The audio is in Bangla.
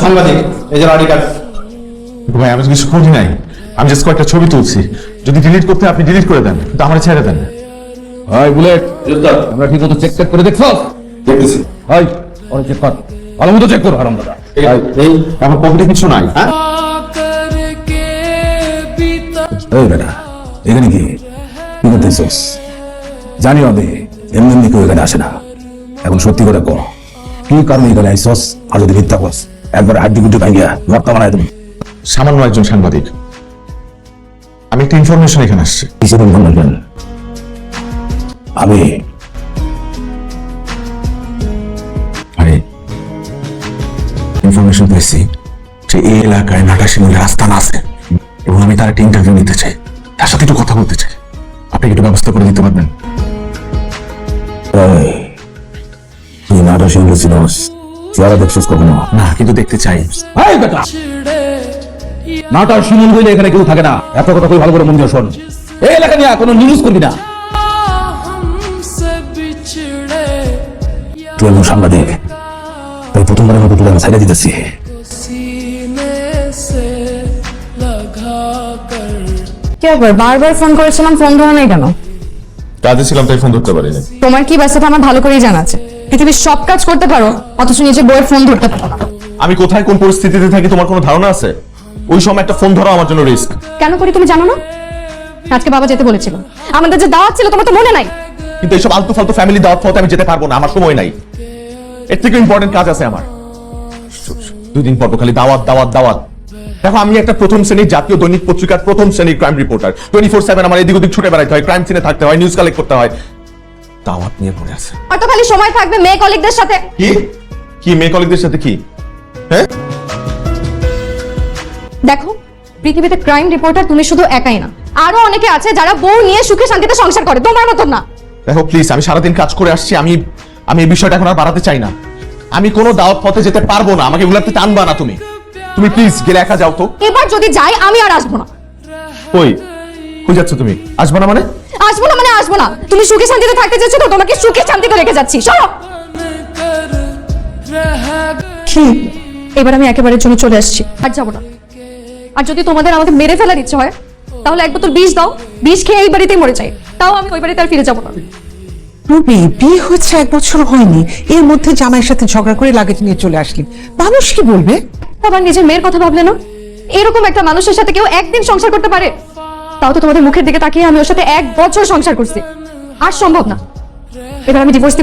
সাংবাদিক এই যে আইডি কার্ড। ভাই আমি কিছু করি নাই, আমি জাস্ট কয়েকটা ছবি তুলছি। যদি ডিলিট করতে আপনি ডিলিট করে দেন, কিন্তু আমার ছেড়ে দেন। ভাই বুলেট, আমরা ঠিক মতো চেক করে দেখছ? দেখতেছি। ভাই ওরা চেক কর, ভালো মতো চেক কর। হারামদাদা এই আমার পকেটে কিছু নাই। এই বেটা, এখানে কি করতেছিস? জানি হবে এমনি এমনি কেউ এখানে আসে না। এখন সত্যি করে কর, কি কারণে এখানে আইসস? আর যদি মিথ্যা করস একবার হাড্ডি গুড্ডি ভাঙিয়া রক্ত বানায় তুমি। সামান্য একজন সাংবাদিক, আমি একটা ইনফরমেশন এখানে আসছি। কিসের ইনফরমেশন? আমি আরে ইনফরমেশন পেয়েছি যে এই এলাকায় নাটা শিমুলের আস্তানা আছে এবং আমি তার একটা ইন্টারভিউ নিতে চাই, তার সাথে একটু কথা বলতে চাই। আপনি একটু ব্যবস্থা করে দিতে পারবেন? তুই নাটা শিমুল ছিলস, চেহারা দেখছিস কখনো? না, কিন্তু দেখতে চাই। নাটা শিমুল বলে এখানে কেউ থাকে না। এত কথা কই ভালো করে মন দিয়ে শোন। এই এলাকা নিয়ে কোনো নিউজ করবি না। তুই একজন সাংবাদিক, তাই প্রথমবারের মতো তুই আমি সাইডে দিতেছি। কি ব্যাপার, বারবার ফোন করেছিলাম, ফোন ধরো নাই কেন? কাজে ছিলাম তাই ফোন ধরতে পারিনি। তোমার কি ব্যস্ততা আমার ভালো করেই জানা আছে। পৃথিবীর সব কাজ করতে পারো, অথচ নিজের বইয়ের ফোন ধরতে পারো না। আমি কোথায় কোন পরিস্থিতিতে থাকি তোমার কোনো ধারণা আছে? ওই সময় একটা ফোন ধরা আমার জন্য রিস্ক। কেন করি তুমি জানো না? আজকে বাবা যেতে বলেছিল, আমাদের যে দাওয়াত ছিল তোমার তো মনে নাই? কিন্তু এইসব আলতু ফালতু ফ্যামিলি দাওয়াত ফাওয়াতে আমি যেতে পারবো না, আমার সময় নাই। এর থেকে ইম্পর্টেন্ট কাজ আছে আমার। 2 দিন পর খালি দাওয়াত দাওয়াত দাওয়াত। দেখো, আমি একটা প্রথম শ্রেণীর জাতীয় দৈনিক পত্রিকার প্রথম শ্রেণীর ক্রাইম রিপোর্টার। 24/7 আমার এদিক ওদিক ছুটে বেড়াইতে হয়, ক্রাইম সিনে থাকতে হয়, নিউজ কালেক্ট করতে হয়। দাওয়াত নিয়ে পড়ে আছে। আর তো খালি সময় থাকবে মেয়ে কলিগদের সাথে। কি কি মেয়ে কলিগদের সাথে কি? হ্যাঁ, দেখো, পৃথিবীতে ক্রাইম রিপোর্টার তুমি শুধু একাই না, আরো অনেকে আছে যারা বউ নিয়ে সুখে শান্তিতে সংসার করে, তোমার মতন না। দেখো প্লিজ, আমি সারাদিন কাজ করে আসছি, আমি এই বিষয়টা এখন আর বাড়াতে চাই না। আমি কোনো দাওয়াত পথে যেতে পারবো না, আমাকে এগুলাতে টানবা না তুমি। তুমি প্লিজ গেলে একা যাও তো। এবার যদি যাই আমি আর আসবো না। কই কই যাচ্ছ তুমি? আসবো না মানে? আসবো না মানে আসবো না। তুমি সুখে শান্তিতে থাকতে চাচ্ছ তো, তোমাকে সুখে শান্তিতে রেখে যাচ্ছি। শোনো, কি এবার আমি একেবারে জন্য চলে আসছি, আর যাবো না। আর যদি তোমাদের আমাকে মেরে ফেলার ইচ্ছে হয় তাহলে এক বোতল বিষ দাও, বিষ খেয়ে এই বাড়িতেই মরে যাই, তাও আমি ওই বাড়িতে আর ফিরে যাবো না। রুবি, বিয়ে হচ্ছে 1 বছর হয়নি, এর মধ্যে জামাইয়ের সাথে ঝগড়া করে লাগেজ নিয়ে চলে আসলি, মানুষ কি বলবে? আবার নিজের মেয়ের কথা ভাবলে না? এরকম একটা মানুষের সাথে কেউ একদিন সংসার করতে পারে? তাও তো তোমাদের মুখের দিকে তাকিয়ে আমি ওর সাথে 1 বছর সংসার করছি। আর সম্ভব না। এবার আমি ডিভোর্স